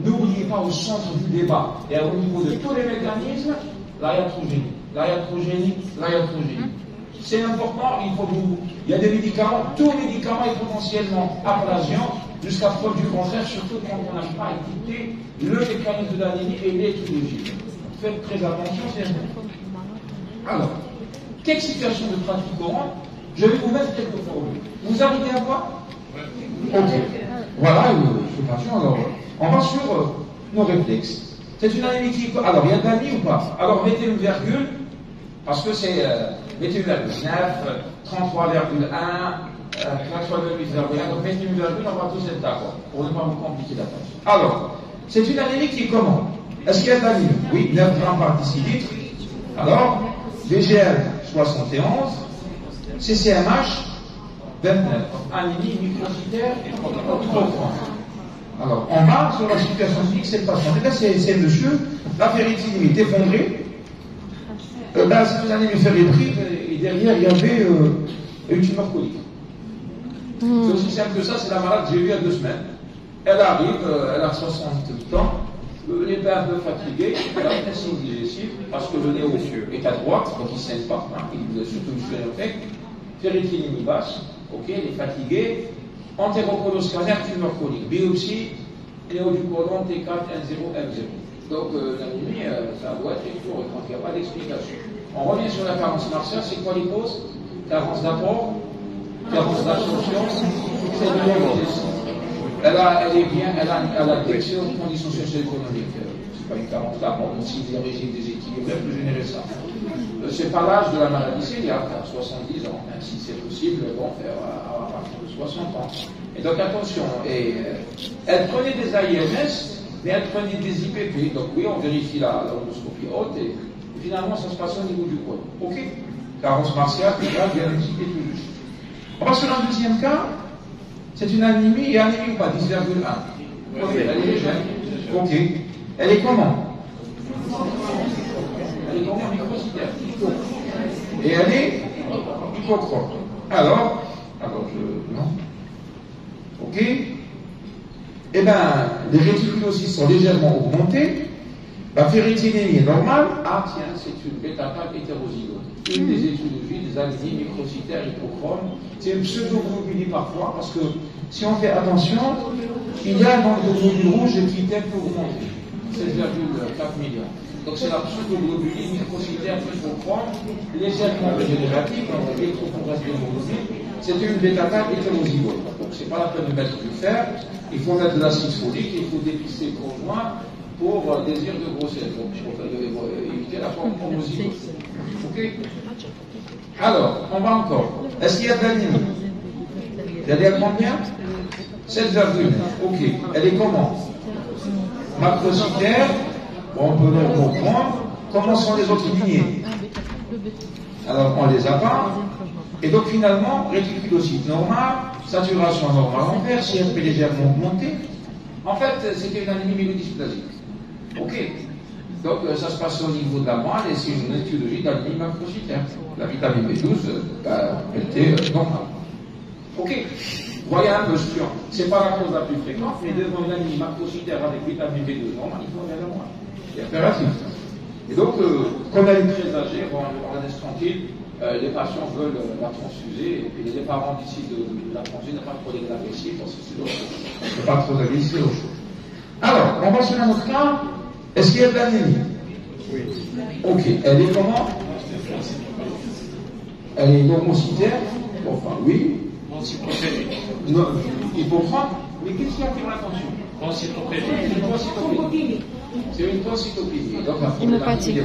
N'oubliez pas au centre du débat et au niveau de tous les mécanismes, la iatrogénie. La iatrogénie. C'est important, il y a des médicaments, tout médicament est potentiellement aplasiant, jusqu'à preuve du contraire, surtout quand on n'arrive pas à écouter le mécanisme de l'anémie et l'étiologie. Faites très attention, c'est important. Alors, quelle situation de pratique courante? Je vais vous mettre quelques formules. Vous arrivez à voir? Ok. Voilà une situation. Alors, on va sur nos réflexes. C'est une anémie qui... Alors, il y a de l'anémie ou pas? Alors, mettez une virgule, parce que c'est... mettez une virgule. 9, 33,1, 88,1. Donc, mettez une virgule, on va tous être d'accord, pour ne pas vous compliquer la tâche. Alors, c'est une anémie qui est comment? Est-ce qu'il y a de l'anémie? Oui, 9 grammes par décilitre. Alors, VGL 71, CCMH 29. Anémie microcytaire trop grande. Alors, on va sur la situation clinique, cette patiente. Et là, c'est monsieur, la ferritinémie est effondrée. Là, c'est une anémie ferriprive, et derrière, il y avait une tumeur colique. C'est aussi simple que ça, c'est la malade que j'ai vue il y a 2 semaines. Elle arrive, elle a 68 ans, elle est un peu fatiguée, elle a un signe digestif, parce que le nez est à droite, donc il ne saigne pas, hein, il est surtout une phénotype. Ferritinémie basse, ok, elle est fatiguée. Entérocoloscanner, tumeur colique. Biopsie, néo du côlon T4N0M0. Donc, l'anémie, ça doit être éclairé quand il n'y a pas d'explication. On revient sur la carence martiale, c'est quoi les causes? Carence d'apport, carence d'absorption, c'est de l'hémorragie. Elle est bien, elle a d'excellentes conditions socio-économiques. C'est pas une carence d'apport, mais si des régimes déséquilibrés, peut générer ça. C'est pas l'âge de la maladie cœliaque, à 70 ans, même si c'est possible, bon, faire à partir de 60 ans. Et donc attention, elle prenait des AIMS, mais elle prenait des IPP. Donc oui, on vérifie la endoscopie haute et finalement ça se passe au niveau du côlon. Ok? Carence martiale, diagnostic et tout juste. On va sur un deuxième cas, c'est une anémie, et anémie ou pas, 10,1. Ok, elle est légère. Ok. Elle est comment? Elle est comment? Microcytaire. Et elle est hypochrome. Alors non. Ok. Eh bien, les réticulocytes sont légèrement augmentés. La ferritinémie est normale. Ah tiens, c'est une bêta-4 hétérozygote. Une des étiologies des anémies microcytaires hypochromes. C'est une pseudoglobulie parfois, parce que si on fait attention, il y a un nombre de globules rouges qui tend à augmenter. 16,4 millions. Donc c'est la pseudoglobulie microcytaire hypochrome, légèrement dégénérative, donc l'électrocongresse d'hémoglobine. C'est une bêta-4 hétérozygote. Donc c'est pas la peine de mettre du fer, il faut mettre de l'acide folique, il faut dépister le conjoint pour désir de grossesse, donc pour éviter la forme homozygote. Ok? Alors, on va encore. Est-ce qu'il y a de l'anémie? Elle est à combien? 7,9. Ok. Elle est comment? Macrocytaire. Bon, on peut donc comprendre. Comment sont les autres lignées? Alors, on les a pas. Et donc, finalement, réticulocyte normal, saturation normale en vert, CRP légèrement augmenté. En fait, c'était une anémie mélodysplasique. Ok. Donc, ça se passe au niveau de la moelle et c'est une étiologie d'anémie macrocytaire. La vitamine B12, elle était normale. Ok. Voyez un peu sûr. C'est pas la cause la plus fréquente, mais devant une anémie macrocytaire avec vitamine B12 normale, il faut regarder la moelle. C'est impératif. Et donc, comme elle est très âgée, on la laisse tranquille. Les patients veulent la transfuser et les parents décident de la transfuser, ne pas trop l'agressif parce que c'est l'eau chaude. Ne pas trop l'agressif, l'eau chaude. Alors, on va sur un autre cas. Est-ce qu'il y a de l'anémie? Oui. Ok. Elle est comment? Elle est normocytaire? Enfin, oui. Non, hypochrome. Mais qu'est-ce qui attire l'attention? C'est une pancytopénie. Donc, hémopathie.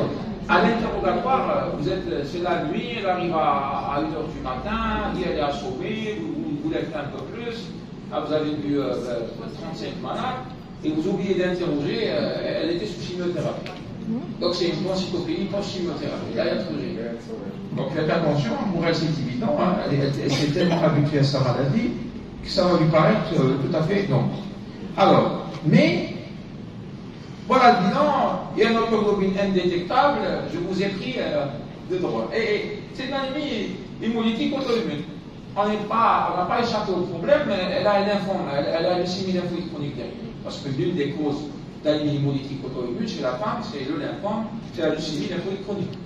À l'interrogatoire, c'est la nuit, elle arrive à 1h du matin, dit elle est assommée, vous lèvez un peu plus, vous avez vu 35 malades, et vous oubliez d'interroger, elle était sous chimiothérapie. Donc c'est une pancytopénie post-chimiothérapie, là il y a trop de. Donc faites attention, pour elle c'est évident, hein, elle s'est tellement habituée à sa maladie que ça va lui paraître tout à fait non. Alors, mais voilà le bilan, il y a une hémoglobine indétectable, je vous ai pris de droit. Et c'est une anémie hémolytique auto-immune. On n'a pas échappé au problème, mais elle a un lymphome, elle a une leucémie lymphoïde chronique derrière. Parce que l'une des causes d'anémie hémolytique auto-immune chez la femme, c'est le lymphome, c'est la leucémie lymphoïde chronique.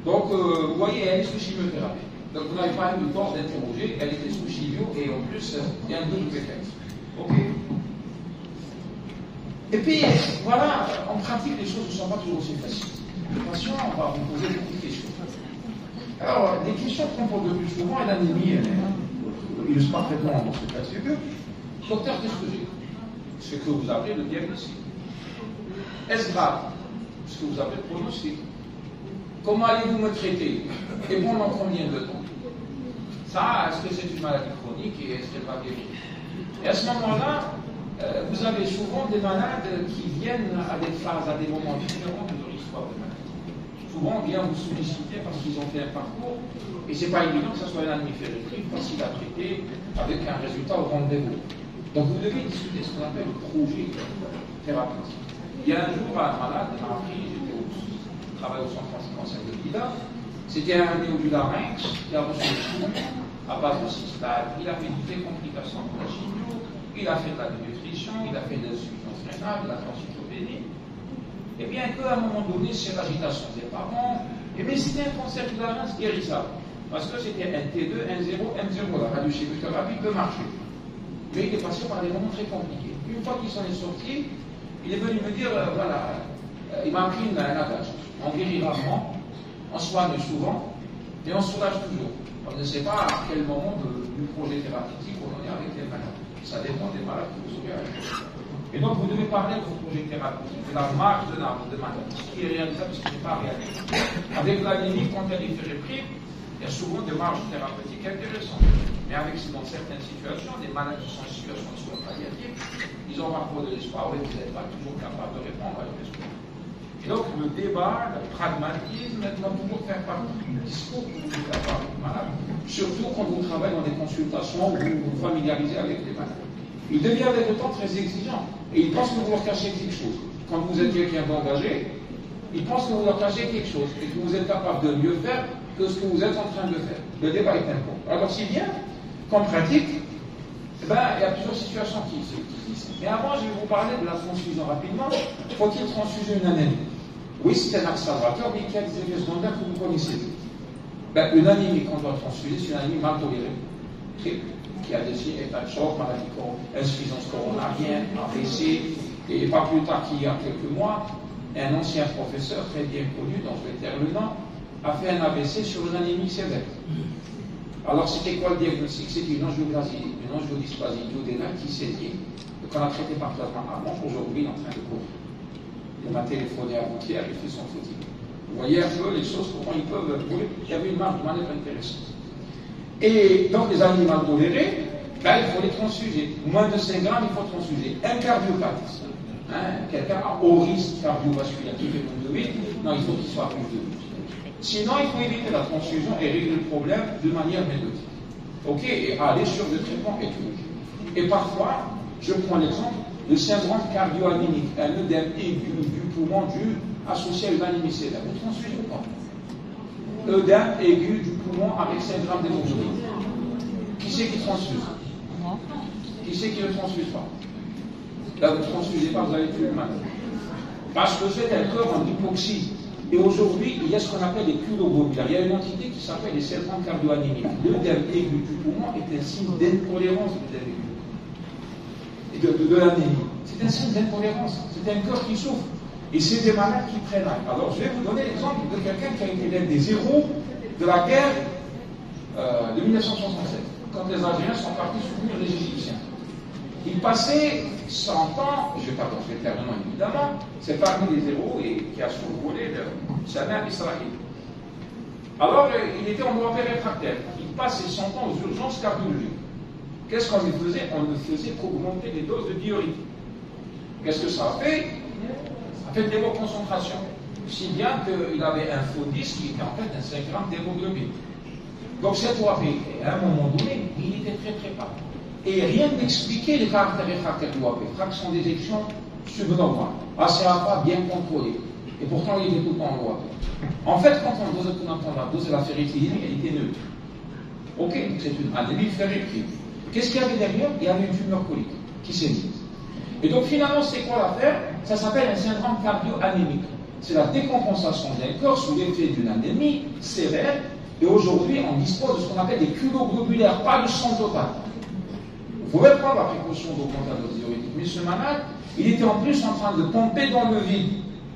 Donc, vous voyez, elle est sous chimiothérapie. Donc, vous n'avez pas eu le temps d'interroger, elle était sous chimio, et en plus, il y a un double effet. Ok? Et puis, voilà, en pratique, les choses ne sont pas toujours aussi faciles. le patient va vous poser beaucoup de questions. Alors, les questions qu'on pose le plus souvent, et l'anémie, il illustre parfaitement dans ce cas de figure. Docteur, qu'est-ce que j'ai? Ce que vous appelez le diagnostic. Est-ce grave? Ce que vous appelez le pronostic. Comment allez-vous me traiter? Et pendant combien de temps? Ça, est-ce que c'est une maladie chronique et est-ce qu'elle va guérir? Et à ce moment-là, vous avez souvent des malades qui viennent à des phases, à des moments différents de leur histoire de maladie. Souvent, on vient vous solliciter parce qu'ils ont fait un parcours et c'est pas évident que ce soit un anémie ferritique facile à traiter avec un résultat au rendez-vous. Donc vous devez discuter ce qu'on appelle le projet thérapeutique. Il y a un jour, un malade m'a appris, je travaille au centre cancer de Lida, c'était un néodularynx qui a reçu le coup à base de 6 stades. Il a fait toutes les complications de la chimio, il a fait de la nutrition, il a fait de l'insuffisance rénale, de la transcytopénie. Et bien qu'à un moment donné, c'est l'agitation des parents, et bien c'était un cancer du larynx guérissable. Parce que c'était un T2, un 0, M0, la radiochimiothérapie peut marcher. Mais il est passé par des moments très compliqués. Une fois qu'il s'en est sorti, il est venu me dire, voilà, il m'a pris un adage. On guérit rarement, on soigne souvent, et on soulage toujours. On ne sait pas à quel moment du projet thérapeutique on en est avec les malades. Ça dépend des malades que vous aurez avec. Et donc vous devez parler de votre projet thérapeutique, de la marge de maladie, ce qui est réalisable, ce qui n'est pas réalisable. Avec l'anémie, quand elle est ferriprive, il y a souvent des marges thérapeutiques intéressantes. Mais avec, dans certaines situations, des malades qui sont en situation de soins palliatifs, ils ont parfois de l'espoir, et vous n'êtes pas toujours capable de répondre à leur espoir. Et donc, le débat, le pragmatisme, doit toujours faire partie du discours que vous devez avoir avec le malade, surtout quand vous travaillez dans des consultations où vous vous familiarisez avec les malades. Il devient avec le temps très exigeant, et il pense que vous leur cachez quelque chose. Quand vous êtes quelqu'un d'engagé, il pense que vous leur cachez quelque chose, et que vous êtes capable de mieux faire que ce que vous êtes en train de faire. Le débat est important. Alors, si bien qu'en pratique, il y a plusieurs situations qui existent. Mais avant, je vais vous parler de la transfusion rapidement. Faut-il transfuser une anémie? Oui, c'est un accélérateur, mais qui a des effets secondaires que vous connaissez. Une anémie qu'on doit transfuser, c'est une anémie mal tolérée. Qui a des états de choc, maladie, insuffisance coronarienne, AVC, et pas plus tard qu'il y a quelques mois, un ancien professeur très bien connu, dont je vais taire le nom, a fait un AVC sur une anémie sévère. Alors, c'était quoi le diagnostic? C'était une angiodysplasie duodénale qui s'est dit, qu'on a traité par traitement allemand, aujourd'hui il est en train de courir. Il m'a téléphoné avant-hier, il fait son footing. Vous voyez un peu les choses, comment ils peuvent courir. Il y avait une marge de manœuvre intéressante. Et donc, les anémies mal tolérées, il faut les transfuser. Moins de 5 grammes, il faut transfuser. Un cardiopathe, quelqu'un à haut risque cardiovasculaire qui fait moins de 8, non, il faut qu'il soit plus de 8. Sinon, il faut éviter la transfusion et régler le problème de manière méthodique. Ok, et aller sur le traitement éthiologique. Et parfois, je prends l'exemple de syndrome cardio-anémique, un œdème aigu du poumon associé à une anémie sévère. Vous transfusez ou pas? Œdème aigu du poumon avec syndrome d'hémoglobine. Qui c'est qui transfuse? Qui c'est qui ne transfuse pas? Là, vous ne transfusez pas, vous allez tuer le malade. Parce que c'est un corps en hypoxie. Et aujourd'hui, il y a ce qu'on appelle les culoglobulaires. Il y a une entité qui s'appelle les syndromes cardio-anémiques. L'œdème aigu du poumon est un signe d'intolérance de l'anémie. C'est un signe d'intolérance. C'est un corps qui souffre. Et c'est des malades qui prennent. Alors, je vais vous donner l'exemple de quelqu'un qui a été l'un des héros de la guerre de 1967, quand les Algériens sont partis soutenir les Égyptiens. Il passait 100 ans, je ne vais pas donner le terme évidemment, c'est parmi les héros et qui a survolé le Sénat Israël. Alors, il était en voie réfractaire. Il passait 100 ans aux urgences cardiologiques. Qu'est-ce qu'on lui faisait? On le faisait pour augmenter les doses de diurétique. Qu'est-ce que ça a fait? Ça a fait de l'hémoconcentration. Si bien qu'il avait un faux disque qui était en fait un 5 grammes d'hémoglobine. Donc cette OAP, à un moment donné, il était très très bas. Et rien n'expliquait les caractères réfractaires de l'OAP. Fraction d'éjection subnormale. ACA bien contrôlé. Et pourtant, il était tout le temps en OAP. En fait, quand on a dosé la ferritinine, elle était neutre. Ok, c'est une anémie ferritique. Qu'est-ce qu'il y avait derrière? Il y avait une tumeur colique qui s'est mise. Et donc finalement, c'est quoi l'affaire? Ça s'appelle un syndrome cardio-anémique. C'est la décompensation d'un corps sous l'effet d'une anémie sévère. Et aujourd'hui, on dispose de ce qu'on appelle des culoglobulaires, pas de sang total. Vous pouvez prendre la précaution d'augmenter la dose diurétique. Mais ce malade, il était en plus en train de pomper dans le vide.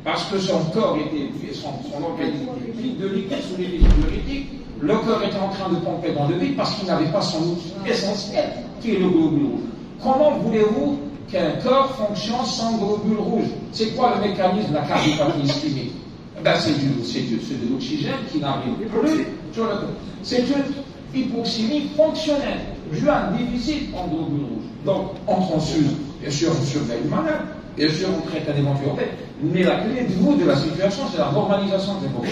parce que son corps était, son organisme était vide de liquide sous les diurétiques, le corps était en train de pomper dans le vide parce qu'il n'avait pas son outil essentiel, qui est le globule rouge. Comment voulez-vous qu'un corps fonctionne sans globule rouge? C'est quoi le mécanisme de la cardiopathie ischémique? Ben, c'est de l'oxygène qui n'arrive plus sur le corps. C'est une hypoxémie fonctionnelle, due à un déficit en globule rouge. Donc, on transfuse, bien sûr, on surveille le malade, bien sûr, on traite un éventualité, mais la clé du bout de la situation, c'est la normalisation des globules.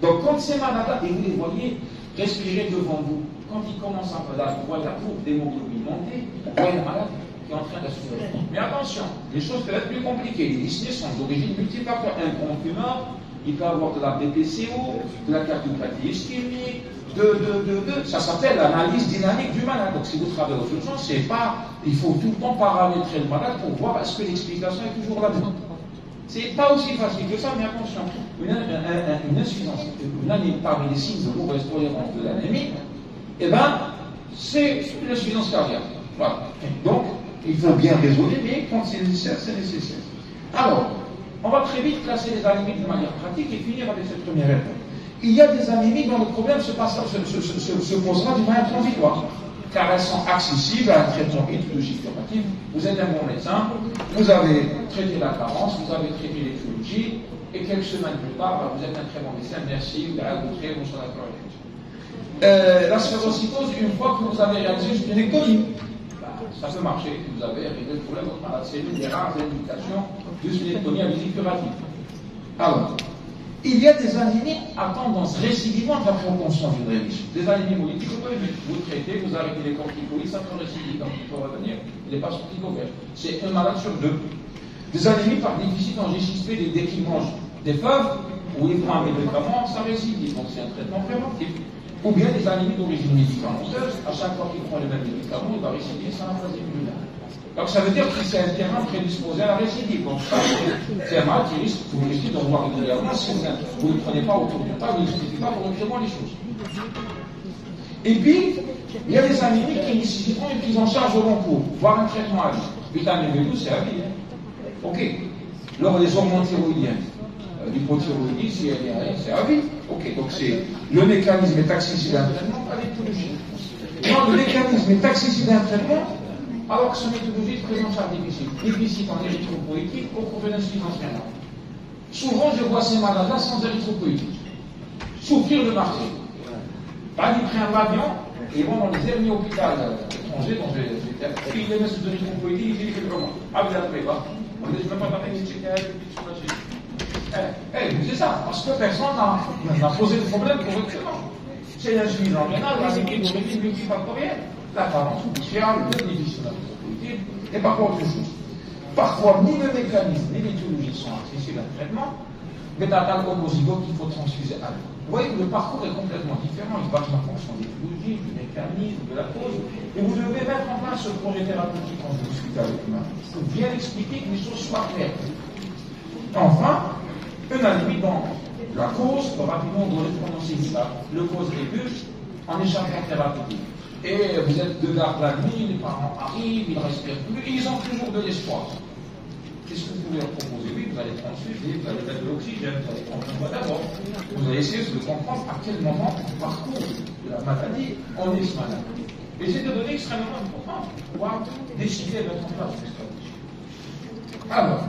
Donc, quand ces malades-là, et vous les voyez respirer devant vous, quand ils commencent un peu là, vous voyez la courbe d'hémoglobine monter, vous voyez le malade qui est en train d'assurer. Mais attention, les choses peuvent être plus compliquées. Les dyspnées sont d'origine multifactorielle. Un grand fumeur, il peut avoir de la BPCO, de la cardiopathie ischémique, ça s'appelle l'analyse dynamique du malade. Donc, si vous travaillez aux urgences, c'est pas, il faut tout le temps paramétrer le malade pour voir est-ce que l'explication est toujours la même. C'est pas aussi facile que ça, mais attention, une insuffisance, parmi les signes de mauvaise tolérance de l'anémie, eh ben, c'est une insuffisance cardiaque. Voilà. Donc, il faut bien raisonner, mais quand c'est nécessaire, c'est nécessaire. Alors, on va très vite classer les anémies de manière pratique et finir avec cette première étape. Il y a des anémies dont le problème se posera d'une manière transitoire, car elles sont accessibles à un traitement étiologique curatif. Vous êtes un bon médecin, vous avez traité la carence, vous avez traité l'étiologie, et quelques semaines plus tard, vous êtes un très bon médecin, merci, vous avez rencontré, bonsoir la sphérocytose, une fois que vous avez réalisé une splénectomie, ça peut marcher, vous avez réglé le problème, votre malade, c'est l'une des rares indications de splénectomie à visite curative. Alors, il y a des anémies à tendance récidivante après obtention d'une rémission. Des anémies molétiques, vous traitez, vous arrêtez les corticoïdes, ça peut récidiver, donc il faut revenir, il n'est pas corticoïde. C'est un malade sur deux. Des anémies par déficit en G6P dès qu'ils mangent des fèves, ou ils prennent un médicament, ça récidive, donc c'est un traitement préventif. Ou bien des anémies d'origine médicamenteuse, à chaque fois qu'il prend le même médicament, il va récidiver sans aphasique pulmonaire. Donc ça veut dire que c'est un terrain prédisposé à la récidive. Donc ça, c'est un mal qui risque, vous risquez de revoir régulièrement si vous ne prenez pas autour du pas, vous n'expliquez pas correctement les choses. Et puis, il y a des anémies qui nécessiteront une prise en charge au long cours, voire un traitement à vie. Vitamine B12, c'est à vie. Ok. Alors les hormones thyroïdiennes, l'hypothyroïdie, c'est à vie. Ok, donc le mécanisme est accessible à un traitement, pas l'étiologie. Non, le mécanisme est accessible à un traitement, alors que son méthodologie est présente à déficit en érythropoïétique au cours de l'insuffisance rénale. Souvent, je vois ces malades-là sans érythropoïétique souffrir de marché. Pas ils prennent l'avion et vont dans les derniers hôpitaux étrangers dont j'étais. Puis ils les mettent sous érythropoïétique, ils disent comment? Ah, vous l'avez pas. On ne dit même pas parler de c'est ça, parce que personne n'a posé le problème correctement. C'est l'insuffisance rénale, l'anémie multifactorielle, la carence poussière, le déficit politique, et parfois autre chose. Parfois, ni le mécanisme, ni l'étiologie sont accessibles à un traitement, mais t'as un homozygote qu'il faut transfuser à l'eau. Vous voyez que le parcours est complètement différent, il varie en fonction de l'étiologie, du mécanisme, de la cause, et vous devez mettre en place ce projet thérapeutique quand je discute avec vous, pour bien expliquer que les choses soient claires. Enfin, une anémie dont la cause, rapidement on doit le prononcer ici, le cause début en échappement thérapeutique. Et vous êtes de garde la nuit, les parents arrivent, ils ne respirent plus, ils ont toujours de l'espoir. Qu'est-ce que vous pouvez leur proposer? Oui, vous allez transfuser, vous allez mettre de l'oxygène, vous allez prendre un mois d'abord. Vous allez essayer de comprendre à quel moment du parcours de la maladie on est ce malade. Et c'est des données extrêmement importantes pour pouvoir décider de mettre en place une stratégie. Alors,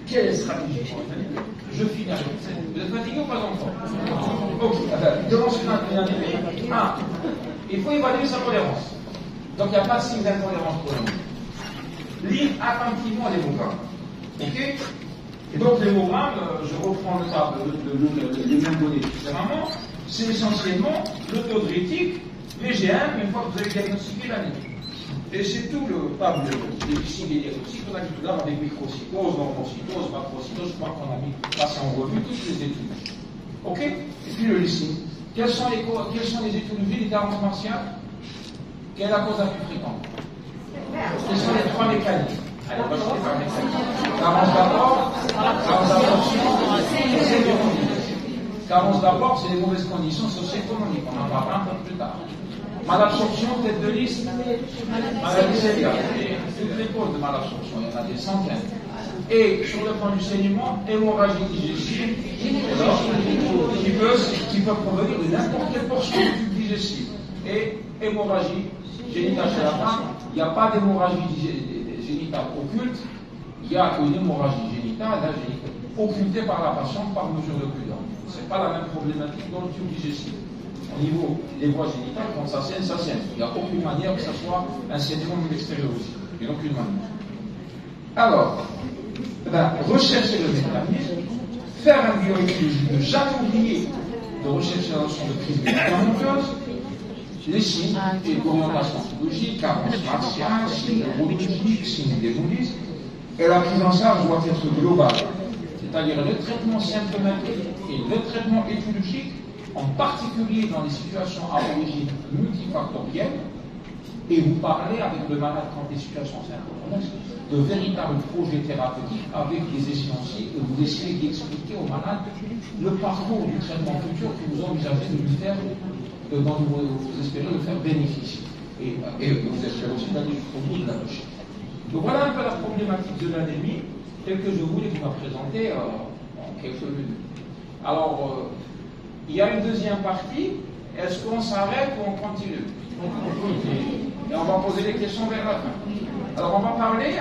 quelle est la stratégie pour une anémie? Je finis avec ça. Vous êtes fatigué ou pas encore? Ok, devant une anémie, il faut évaluer sa tolérance. Donc il n'y a pas de signe d'intolérance pour l'anémie. Lire attentivement l'hémogramme. Ok? Et donc l'hémogramme, je reprends les mêmes données différemment, c'est essentiellement le taux de rétique, VG1, une fois que vous avez diagnostiqué l'anémie. Et c'est tout le tableau des signes des diagnostics qu'on a dit tout à l'heure avec microcytose, normocytose, macrocytose, je crois qu'on a mis passé en revue toutes les études. Ok? Et puis le listing. Quelles sont les étiologies des carences martiales? Quelle est la cause la plus fréquente? Quels sont les trois mécanismes? Allez, on va chercher par mécanisme. Carence d'apport, carence d'absorption, et c'est carence d'apport, c'est les mauvaises conditions socio-économiques. On en parlera un peu plus tard. Malabsorption, tête de liste, maladie cellulaire. Toutes les causes de malabsorption, il y en a des centaines. Et sur le plan du saignement, hémorragie digestive, qui peut provenir de n'importe quelle portion du tube digestif. Et hémorragie génitale chez la femme, il n'y a pas d'hémorragie génitale occulte, il y a une hémorragie génitale occultée par la patiente par mesure de prudence. Ce n'est pas la même problématique dans le tube digestif. Au niveau des voies génitales, quand ça saigne, ça saigne. Il n'y a aucune manière que ça soit un saignement de l'extérieur aussi. Il n'y a aucune manière. Alors, rechercher le mécanisme, faire un bioécologie, ne jamais oublier de rechercher la notion de crise médicamenteuse, les signes et l'orientation psychologique, carence martiale, signes neurologiques, signes démonistes, et la prise en charge doit être globale, c'est-à-dire le traitement symptomatique et le traitement étiologique, en particulier dans les situations à origine multifactorielle, et vous parlez avec le malade quand les situations sont de véritables projets thérapeutiques avec des échéanciers et vous essayez d'expliquer au malade le parcours du traitement futur que vous envisagez de lui faire, dont vous espérez le faire bénéficier. Et vous espérez aussi d'aller jusqu'au bout de la recherche. Donc voilà un peu la problématique de l'anémie telle que je voulais vous la présenter en quelques minutes. Alors, il y a une deuxième partie. Est-ce qu'on s'arrête ou on continue? Et on va poser des questions vers la fin. Alors on va parler